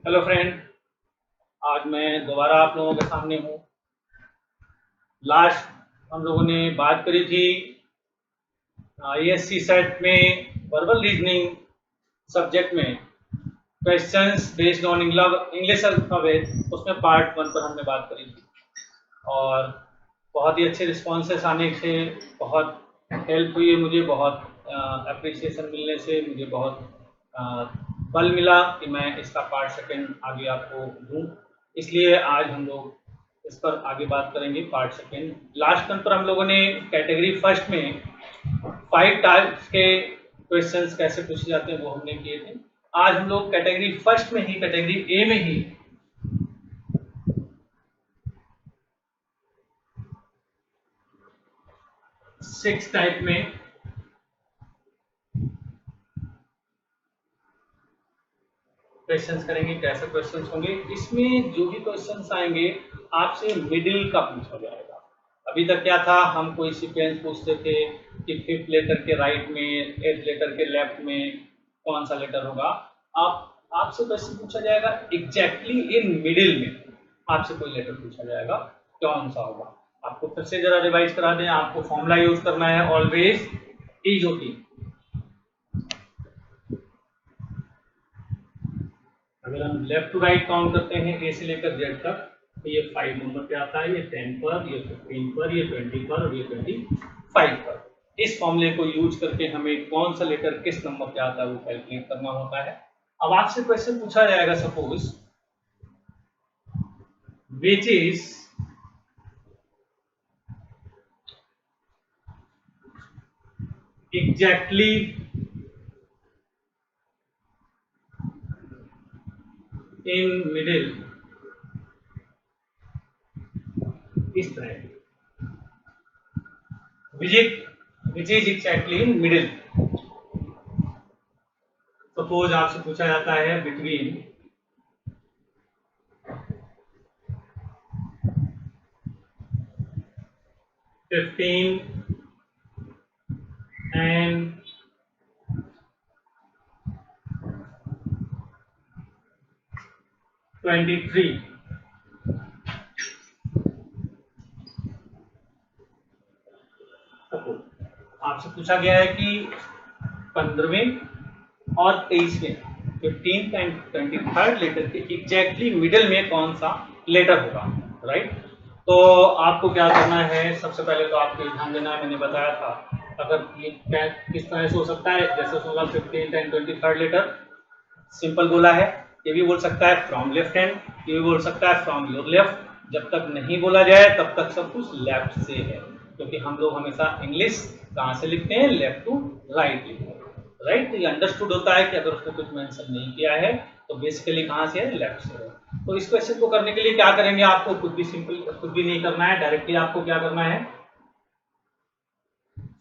Hello friend, आज मैं दोबारा आप लोगों के सामने हूँ। लास्ट हम लोगों ने बात करी थी आईएससी सेट में वर्बल रीजनिंग सब्जेक्ट में questions based on English alphabet, उसमें पार्ट 1 पर हमने बात करी थी और बहुत ही अच्छे रिस्पॉन्सेस आने से बहुत हेल्प हुई है मुझे, बहुत अप्रिसिएशन मिलने से मुझे बहुत बल मिला कि मैं इसका पार्ट सेकंड आगे आपको दूं। इसलिए आज हम लोग इस पर आगे बात करेंगे, पार्ट सेकंड। लास्ट टर्म पर हम लोगों ने कैटेगरी फर्स्ट में 5 टाइप्स के क्वेश्चंस कैसे पूछे जाते हैं वो हमने किए थे। आज हम लोग कैटेगरी फर्स्ट में ही, कैटेगरी ए में ही 6 टाइप में क्वेश्चंस करेंगे। कैसे क्वेश्चंस होंगे? इसमें जो भी क्वेश्चंस आएंगे आपसे मिडिल का पूछा जाएगा। अभी तक क्या था, हम कोई सीक्वेंस पूछते थे कि 5th लेटर के राइट में, 8th लेटर के लेफ्ट में कौन सा लेटर होगा। आपसे क्वेश्चन पूछा जाएगा एग्जैक्टली इन मिडिल में, आपसे कोई लेटर पूछा जाएगा कौन सा होगा। आपको फिर से जरा रिवाइज करा दें, आपको फॉर्मूला यूज करना है ऑलवेज EOT। अगर हम लेफ्ट टू राइट काउंट करते हैं ए से लेकर जेड तक, तो ये 5 नंबर पे आता है, ये 10 पर, ये 15 पर, ये 20 पर और ये 25 पर। इस फॉर्मूले को यूज करके हमें कौन सा लेटर किस नंबर पे आता है वो कैलकुलेट करना होता है। अब आपसे क्वेश्चन पूछा जाएगा, suppose which is exactly in middle, इस तरह विच is exactly in middle. Suppose आपसे पूछा जाता है बिटवीन 15 and 23। आपसे पूछा गया है कि 15वें और 23वें, 15th एंड 23rd लेटर के एग्जैक्टली मिडिल में कौन सा लेटर होगा, राइट। तो आपको क्या करना है, सबसे पहले तो आपको ध्यान देना है, मैंने बताया था अगर ये किस तरह से हो सकता है। जैसे होगा 15th and 23rd letter, simple बोला है। ये भी बोल सकता है फ्रॉम लेफ्ट हैंड, ये भी बोल सकता है फ्रॉम योर लेफ्ट। जब तक नहीं बोला जाए तब तक सब कुछ लेफ्ट से है, क्योंकि हम लोग हमेशा इंग्लिश कहाँ से लिखते हैं, लेफ्ट टू राइट लिखते हैं, राइट। तो ये अंडरस्टूड होता है कि अगर उसने कुछ मेंशन नहीं किया है तो बेसिकली कहाँ से है, लेफ्ट से है। तो इस क्वेश्चन को करने के लिए क्या करेंगे, आपको कुछ भी सिंपल, कुछ भी नहीं करना है, डायरेक्टली आपको क्या करना है,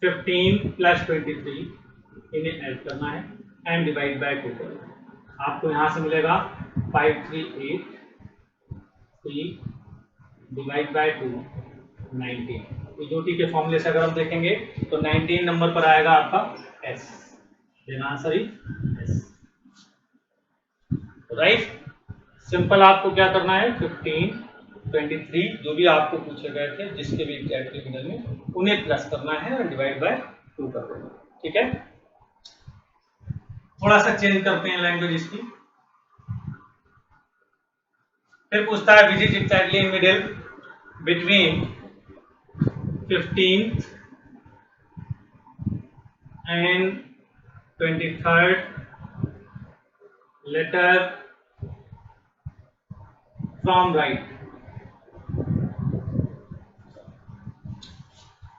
15 + 23 इन्हें ऐड करना है एंड डिवाइड बाय 2 करना है। आपको यहां से मिलेगा 538 3 डिवाइड बाय 2 19। EOT के फॉर्मूले से अगर हम देखेंगे तो 19 नंबर पर आएगा आपका S, then answer is S, right. Simple आपको क्या करना है, 15 23 जो भी आपको पूछे गए थे, जिसके भी एग्जैक्टली मिडल में, उन्हें प्लस करना है और डिवाइड बाय 2 कर देना, ठीक है। थोड़ा सा चेंज करते हैं लैंग्वेज इसकी। फिर पूछता है which is exactly in middle between 15th and 23rd letter from right.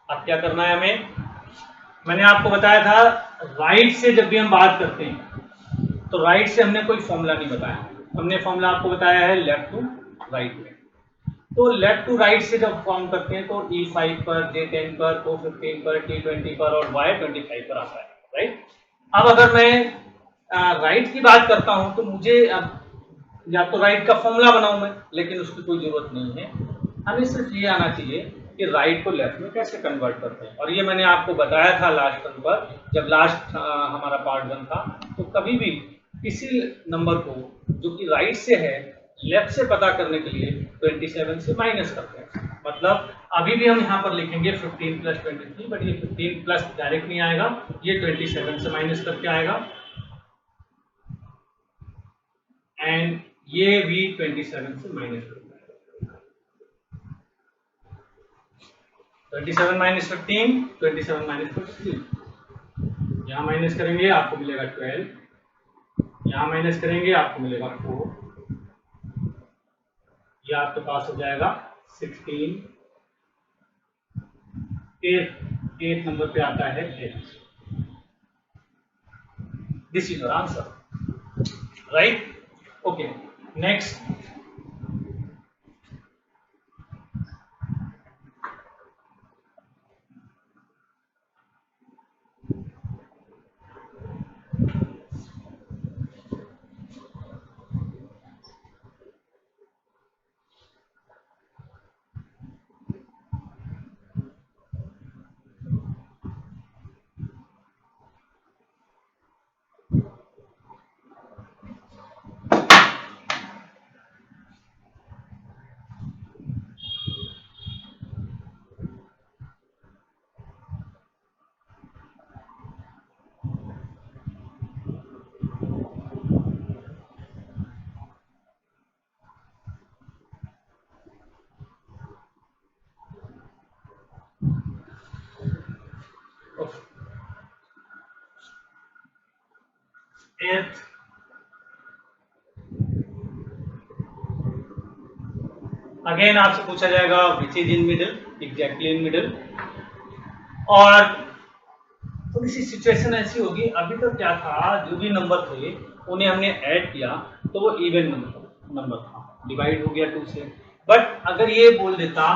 अब क्या करना है हमें, मैंने आपको बताया था राइट से जब भी हम बात करते हैं तो राइट से हमने कोई फॉर्मूला नहीं बताया, हमने फॉर्मूला आपको बताया है लेफ्ट टू राइट में। तो लेफ्ट टू राइट से जब फॉर्म करते हैं तो E5 पर, J10 पर, O15 पर, T20 पर और Y25 पर आता है, राइट। अब अगर मैं राइट की बात करता हूं तो मुझे अब या तो राइट का फॉर्मूला बनाऊं मैं, लेकिन उसकी कोई जरूरत नहीं है। हमें सिर्फ ये आना चाहिए कि राइट को लेफ्ट में कैसे कन्वर्ट करते हैं, और ये मैंने आपको बताया था लास्ट टर्म पर, जब लास्ट हमारा पार्ट 1 था। तो कभी भी किसी नंबर को जो कि राइट से है लेफ्ट से पता करने के लिए 27 से माइनस करते हैं। मतलब अभी भी हम यहाँ पर लिखेंगे 15 प्लस 23, बट ये 15 प्लस डायरेक्ट नहीं आएगा, ये 27 से माइनस करके आएगा, एंड ये भी 27 से माइनस करके आएगा। 27 माइनस 15, 27 माइनस 15, यहाँ माइनस करेंगे आपको मिलेगा 12, यहाँ माइनस करेंगे आपको मिलेगा 4, ये आपके पास हो जाएगा 16, 8 नंबर पे आता है 8। This is your answer, right? Okay, next. एथ अगेन आपसे पूछा जाएगा which is in middle, exactly in middle. और थोड़ी सी सिचुएशन ऐसी होगी, अभी तक क्या था, जो भी नंबर थे उन्हें हमने ऐड किया तो वो इवन नंबर था, डिवाइड हो गया 2 से। बट अगर ये बोल देता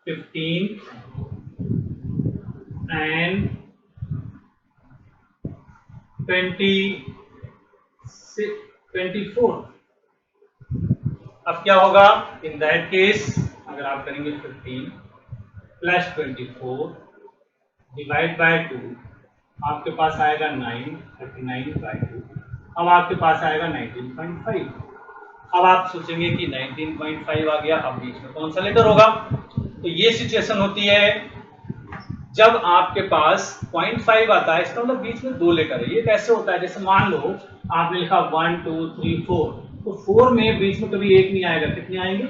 15 एंड 24, अब क्या होगा इन दैट केस? अगर आप करेंगे 15 प्लस 24 डिवाइड बाय 2, आपके पास आएगा 9, 39/2। अब आपके पास आएगा 19.5। अब आप सोचेंगे कि 19.5 आ गया, अब बीच में कौन सा लेटर होगा? तो ये सिचुएशन होती है जब आपके पास 0.5 आता है, इसका मतलब बीच में 2 लेटर है। ये कैसे होता है? जैसे मान लो आपने लिखा 1 2 3 4, तो 4 में बीच में कभी 1 नहीं आएगा, कितने आएंगे?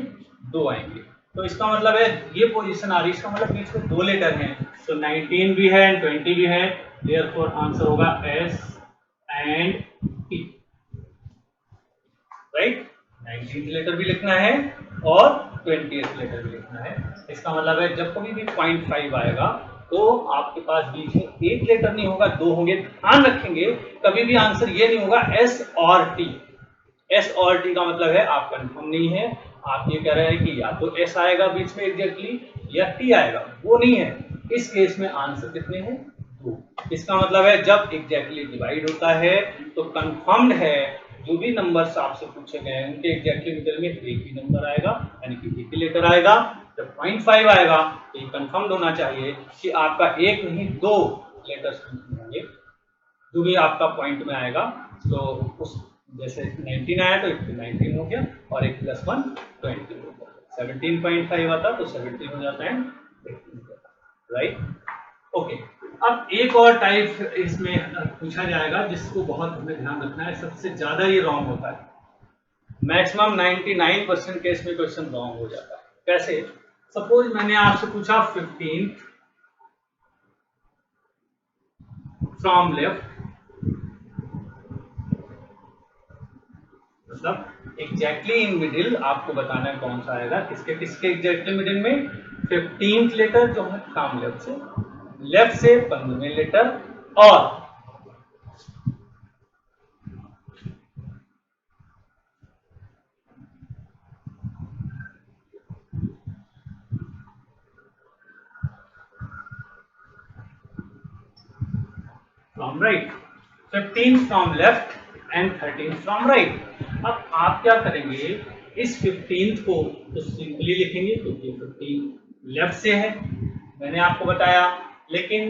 2 आएंगे। तो इसका मतलब है ये पोजीशन आ रही है, इसका मतलब बीच में 2 लेटर हैं, तो 19 भी है एंड 20 भी है, देयरफॉर आंसर होगा S and T, right? 19th letter भी लिखना है और 20th लेटर भी लिखना है। इसका मतलब है जब कभी भी 0.5 आएगा तो आपके पास बीच में एक लेटर नहीं होगा, 2 होंगे। ध्यान रखेंगे कभी भी आंसर ये नहीं होगा एस और टी। एस और टी का मतलब है आप कंफर्म नहीं है, आप ये कह रहे हैं कि या तो एस आएगा बीच में एग्जैक्टली या टी आएगा, वो नहीं है। इस केस में आंसर कितने हैं? 2। इसका मतलब है जब एग्जैक्टली डिवाइड होता है तो कंफर्म्ड है जो भी नंबर्स आपसे पूछे गए हैं उनके एग्जैक्टली मिडिल में एक ही नंबर आएगा, यानी कि एक ही लेटर आएगा। जब 0.5 आएगा तो ये कंफर्म्ड होना चाहिए कि आपका एक नहीं 2 लेटर्स होंगे जो भी आपका पॉइंट में आएगा। तो उस जैसे 19 आया तो 19 हो गया और एक प्लस 1 20 हो गया। 17.5 आता तो 17 हो जाता है, राइट? ओके, अब एक और टाइप इसमें पूछा जाएगा जिसको बहुत हमें ध्यान रखना है, सबसे ज्यादा ये रॉन्ग होता है। मैक्सिमम 99% केस में क्वेश्चन रॉन्ग हो जाता है। कैसे? सपोज मैंने आपसे पूछा 15 फ्रॉम लेफ्ट, मतलब एग्जैक्टली इन मिडिल आपको बताना है कौन सा आएगा, किसके किसके एग्जैक्टली मिडिल में? 15th लेटर जो है फ्रॉम लेफ्ट से 15वें लेटर, और from right. 15 from left and 13 from right. अब आप क्या करेंगे, इस 15th को तो सिंपली लिखेंगे क्योंकि 15 लेफ्ट से है, मैंने आपको बताया, लेकिन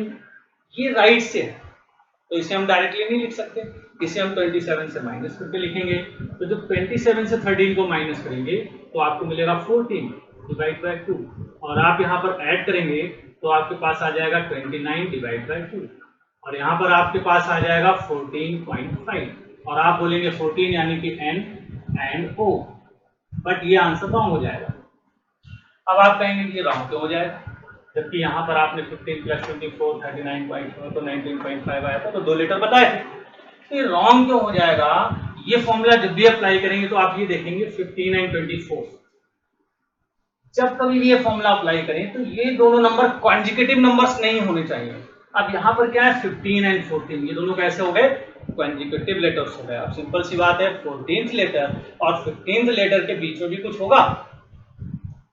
ये राइट से है तो इसे हम डायरेक्टली नहीं लिख सकते, इसे हम 27 से माइनस करके लिखेंगे। तो जब 27 से 13 को माइनस करेंगे तो आपको मिलेगा 14 डिवाइड बाय 2, और आप यहाँ पर ऐड करेंगे तो आपके पास आ जाएगा 29 डिवाइड बाय 2, और यहाँ पर आपके पास आ जाएगा 14.5, और आप बोलेंगे 14 यानी कि n एंड o, बट ये आंसर रॉन्ग हो जाएगा। अब आप कहेंगे कि ये रॉन्ग क्यों हो जाएगा, जबकि यहाँ पर आपने 15 प्लस 24 39.4 तो 19.5 आया था, तो 2 लीटर बताए थे। तो ये रॉन्ग क्यों हो जाएगा, ये फॉर्मूला जब भी अप्लाई करेंगे तो आप ये देखेंगे 15 एंड 24, जब कभी भी ये फॉर्मूला अप्लाई करें तो ये दोनों नंबर कॉन्जिक्यूटिव नंबर्स नहीं होने चाहिए। अब यहाँ पर क्या है 15 एंड 14, ये दोनों कैसे हो गए, कॉन्जिक्यूटिव लेटर्स हो गए। अब सिंपल सी बात है 14th लेटर और 15th लेटर के बीच में भी कुछ होगा,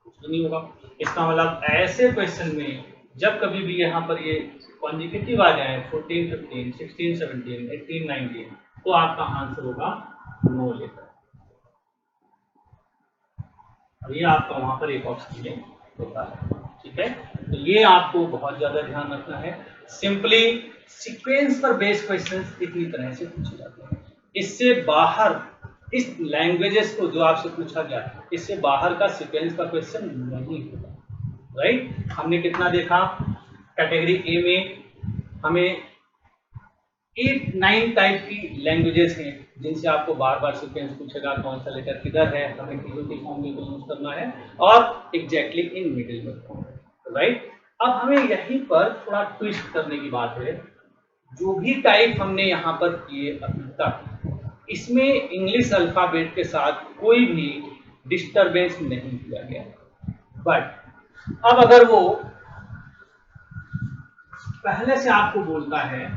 कुछ भी नहीं होगा। इसका मतलब ऐसे क्वेश्चन में जब कभी भी यहाँ पर ये कॉन्जिक्यूटिव आ जाए 14 15 16 17 18 19, तो आपका आंसर होगा नो लेटर। और ये आपका वहां पर एक ऑप्शन में होता है, ठीक है। तो ये आपको बहुत ज्यादा ध्यान रखना है। सिंपली सीक्वेंस पर बेस्ड क्वेश्चंस इतनी तरह से पूछे जाते हैं, इससे बाहर इस लैंग्वेजेस को जो आपसे पूछा गया इससे बाहर का सीक्वेंस का क्वेश्चन नहीं होगा, राइट। हमने कितना देखा, कैटेगरी ए में हमें 8-9 टाइप की लैंग्वेजेस हैं जिनसे आपको बार बार सीक्वेंस पूछेगा, कौन सा लेटर किधर है, हमें टीओटी फॉर्म में यूज करना है और एग्जैक्टली इन मिडिल में, राइट। अब हमें यहीं पर थोड़ा ट्विस्ट करने की बात है, जो भी टाइप हमने यहाँ पर किए अभी तक इसमें इंग्लिश अल्फाबेट के साथ कोई भी डिस्टरबेंस नहीं किया गया, बट अब अगर वो पहले से आपको बोलता है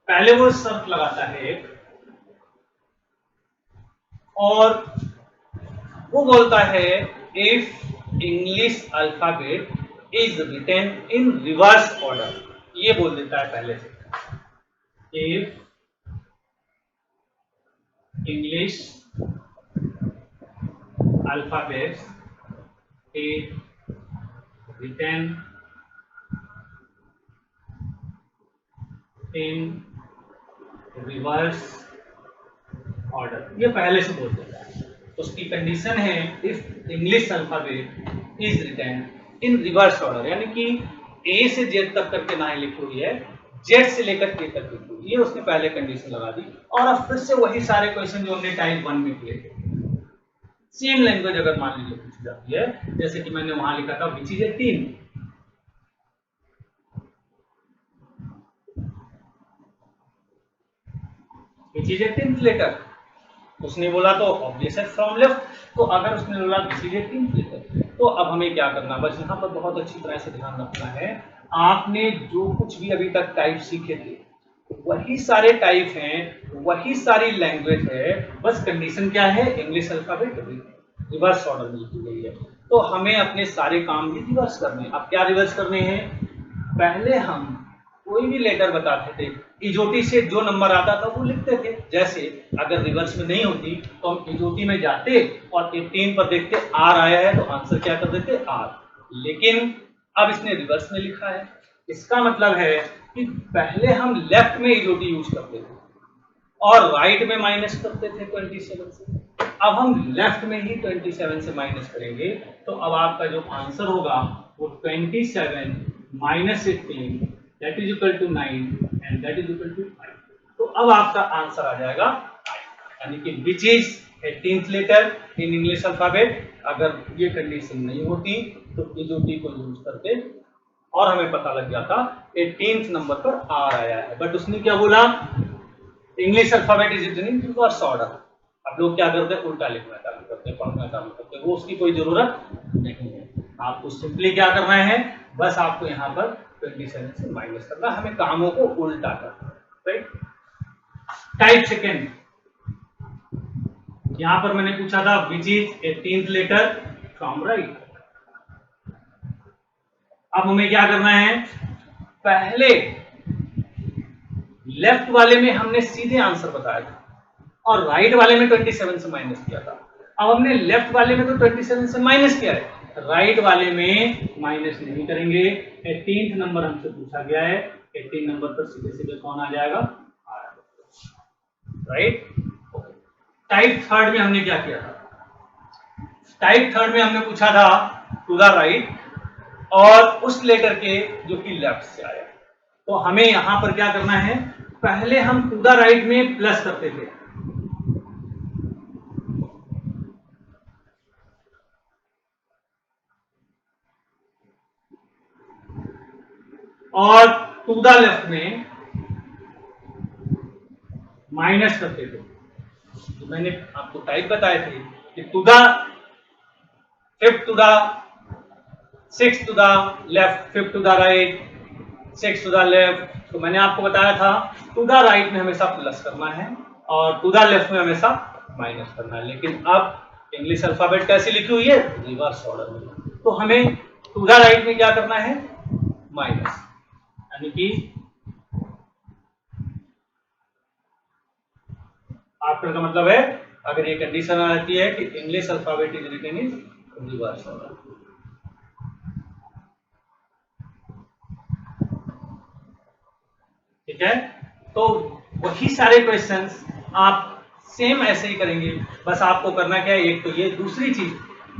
पहले वो शर्त लगाता है और वो बोलता है if English alphabet is written in reverse order, ये बोल देता है पहले से, if English alphabet is written in reverse order, ये पहले से बोल देता है। उसकी कंडीशन है if English alphabet is written in reverse order, यानी कि ए से जेड तक करके ना लिखी हुई है, जेड से लेकर के तक लिखी हुई, ये उसने पहले कंडीशन लगा दी। और अब फिर से वही सारे क्वेश्चन जो हमने टाइप 1 में किए थे, सेम लैंग्वेज अगर मान लीजिए पूछी जाती है, जैसे कि मैंने वहां लिखा था which is eighteen, which is eighteenth letter, उसने बोला तो ऑब्वियस है फ्रॉम लेफ्ट, तो अगर उसने बोला which is eighteenth letter, तो अब हमें क्या करना, बस यहाँ पर बहुत अच्छी तरह से ध्यान रखना है। आपने जो कुछ भी अभी तक टाइप सीखे थे वही सारे टाइप हैं, वही सारी लैंग्वेज है, बस कंडीशन क्या है, इंग्लिश अल्फाबेट रिवर्स ऑर्डर में लिखी गई है। तो हमें अपने सारे काम भी रिवर्स करने हैं। अब क्या रिवर्स करने हैं, पहले हम कोई भी लेटर बताते थे, इजोटी से जो नंबर आता था वो लिखते थे, जैसे अगर रिवर्स में नहीं होती तो हम इजोटी में जाते और 18 पर देखते आर आया है तो आंसर क्या कर देते आर, लेकिन अब इसने रिवर्स में लिखा है, इसका मतलब है कि पहले हम लेफ्ट में इजोटी यूज करते थे और राइट में माइनस करते थे 27 से, अब हम लेफ्ट में ही 27 से माइनस करेंगे, तो अब आपका जो आंसर होगा वो 27 minus 18 that is equal to 9 and that is equal to 5। तो अब आपका आंसर आ जाएगा 5, यानी कि which is 18th letter in English alphabet. अगर ये कंडीशन नहीं होती तो इजोटी को यूज करते और हमें पता लग जाता 18th नंबर पर आर आया है, बट उसने क्या बोला, English alphabet is written in reverse order. अब लोग क्या करते हैं, उल्टा लिखना चालू करते हैं, पढ़ना चालू करते हैं, वो उसकी कोई जरूरत नहीं है। आपको सिंपली क्या करना है, बस आपको यहाँ पर 27 से माइनस करना, हमें कामों को उल्टा करना, राइट। टाइप सेकेंड, यहां पर मैंने पूछा था which is 18th letter from right, अब हमें क्या करना है, पहले लेफ्ट वाले में हमने सीधे आंसर बताया था और राइट वाले में 27 से माइनस किया था। अब हमने लेफ्ट वाले में तो 27 से माइनस किया है, राइट वाले में माइनस नहीं करेंगे। 18th नंबर हमसे पूछा गया है, 18 नंबर पर सीधे सीधे कौन आ जाएगा, राइट। टाइप थर्ड में हमने क्या किया था, टाइप थर्ड में हमने पूछा था टू द राइट और उस लेटर के जो कि लेफ्ट से आया। तो हमें यहां पर क्या करना है, पहले हम टू द राइट में प्लस करते थे, और टू द लेफ्ट में माइनस करते थे। तो मैंने आपको टाइप बताए थे कि to the fifth to the six to the left, fifth to the right, six to the left. तो मैंने आपको बताया था टू द राइट में हमेशा प्लस करना है और टू द लेफ्ट में हमेशा माइनस करना है। लेकिन अब इंग्लिश अल्फाबेट कैसी लिखी हुई है, रिवर्स ऑर्डर में। तो हमें टू द राइट में क्या करना है, माइनस, यानी कि आफ्टर का मतलब है अगर ये कंडीशन आती है कि English alphabet is written in reverse order. ठीक है, तो वही सारे क्वेश्चंस आप सेम ऐसे ही करेंगे। बस आपको करना क्या है, एक तो ये, दूसरी चीज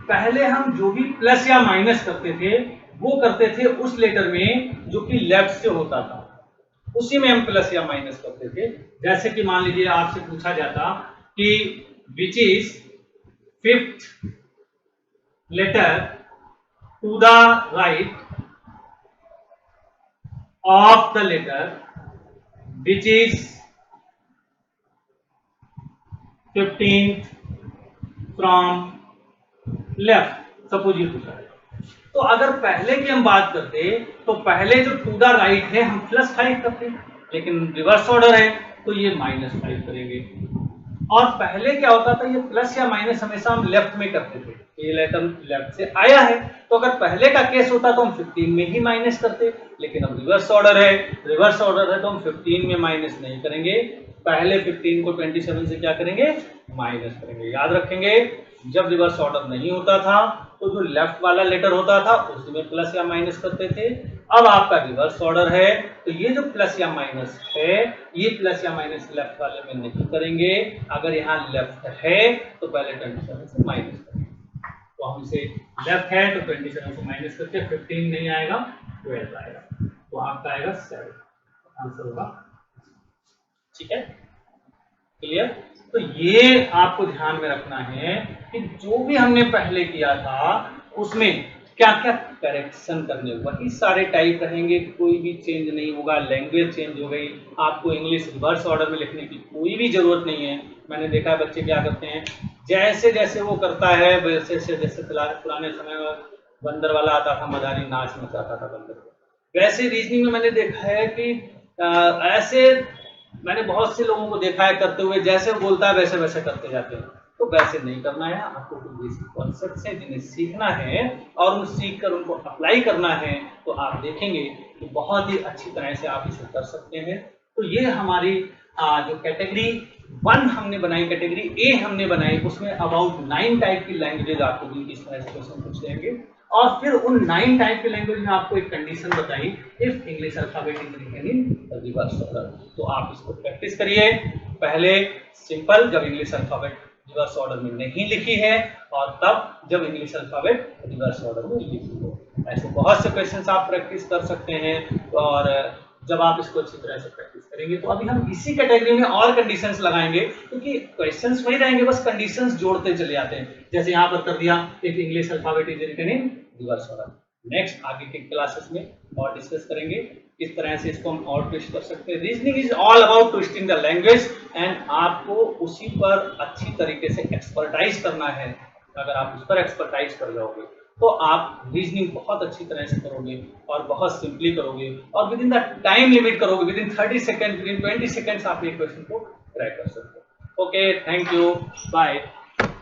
पहले हम जो भी प्लस या माइनस करते थे वो करते थे उस लेटर में जो कि लेफ्ट से होता था, उसी में हम प्लस या माइनस करते थे। जैसे कि मान लीजिए आपसे पूछा जाता कि which is fifth letter to the right of the letter which is 15th from left, suppose ये पूछा है। तो अगर पहले की हम बात करते तो पहले जो टू द राइट है हम +5 करते, लेकिन रिवर्स ऑर्डर है तो ये -5 करेंगे। और पहले क्या होता था, ये प्लस या माइनस हमेशा हम लेफ्ट में करते थे, ये लेटर लेफ्ट से आया है तो अगर पहले का केस होता तो हम 15 में ही माइनस करते, लेकिन अब रिवर्स ऑर्डर है, रिवर्स ऑर्डर है तो हम 15 में माइनस नहीं करेंगे, पहले 15 को 27 से क्या करेंगे, माइनस करेंगे। याद रखेंगे जब रिवर्स ऑर्डर नहीं होता था तो जो लेफ्ट वाला लेटर होता था उसमें प्लस या माइनस करते थे। अब आपका रिवर्स ऑर्डर है तो ये जो प्लस या माइनस है ये प्लस या माइनस लेफ्ट वाले में नहीं करेंगे, अगर यहाँ लेफ्ट है तो पहले 27 से माइनस करेंगे। तो हम इसे लेफ्ट है तो 27 से माइनस करके 15 नहीं आएगा, 12 आएगा, तो आपका आएगा 7, आंसर होगा। ठीक है, क्लियर। तो ये आपको ध्यान में रखना है कि जो भी हमने पहले किया था उसमें क्या क्या करेक्शन करने, वही सारे टाइप रहेंगे, कोई भी चेंज नहीं होगा। लैंग्वेज चेंज हो गई, आपको इंग्लिश रिवर्स ऑर्डर में लिखने की कोई भी जरूरत नहीं है। मैंने देखा है बच्चे क्या करते हैं, जैसे जैसे वो करता है वैसे जैसे पुराने समय में बंदर वाला आता था, मदारी नाच नचाता था बंदर, वैसे रीजनिंग में मैंने देखा है कि ऐसे मैंने बहुत से लोगों को देखा है करते हुए, जैसे बोलता है वैसे वैसे करते जाते हैं। तो वैसे नहीं करना है, आपको कुछ बेसिक कॉन्सेप्ट्स हैं जिन्हें सीखना है और उन सीख कर उनको अप्लाई करना है, तो आप देखेंगे कि बहुत ही अच्छी तरह से आप इसे कर सकते हैं। तो ये हमारी जो कैटेगरी 1 हमने बनाई, कैटेगरी ए हमने बनाई, उसमें अबाउट 9 टाइप की लैंग्वेज आपको दी, इस तरह से क्वेश्चन पूछ लेंगे। और फिर उन 9 टाइप की लैंग्वेज में आपको एक कंडीशन बताई, if English alphabet is written in reverse order. तो आप इसको प्रैक्टिस करिए, पहले सिंपल जब इंग्लिश अल्फाबेट रिवर्स ऑर्डर में नहीं लिखी है, और तब जब इंग्लिश अल्फाबेट रिवर्स ऑर्डर में लिखी हो। ऐसे बहुत से क्वेश्चंस आप प्रैक्टिस कर सकते हैं, और जब आप इसको अच्छी तरह से प्रैक्टिस करेंगे तो अभी हम इसी कैटेगरी में और कंडीशंस लगाएंगे, क्योंकि क्वेश्चंस वही रहेंगे, बस कंडीशंस जोड़ते चले जाते हैं। जैसे यहाँ पर कर दिया, if English alphabet is written in reverse order. Next आगे के क्लासेस में और डिस्कस करेंगे किस तरह से इसको हम और ट्विस्ट कर सकते हैं। Reasoning is all about twisting the language, and आपको उसी पर अच्छी तरीके से एक्सपर्टाइज करना है। अगर आप उस पर एक्सपर्टाइज कर जाओगे तो आप रीजनिंग बहुत अच्छी तरह से करोगे और बहुत सिंपली करोगे, और within the time limit करोगे, within 30 second, within 20 seconds आप ये क्वेश्चन को क्रैक कर सकते हो। Okay, thank you, bye.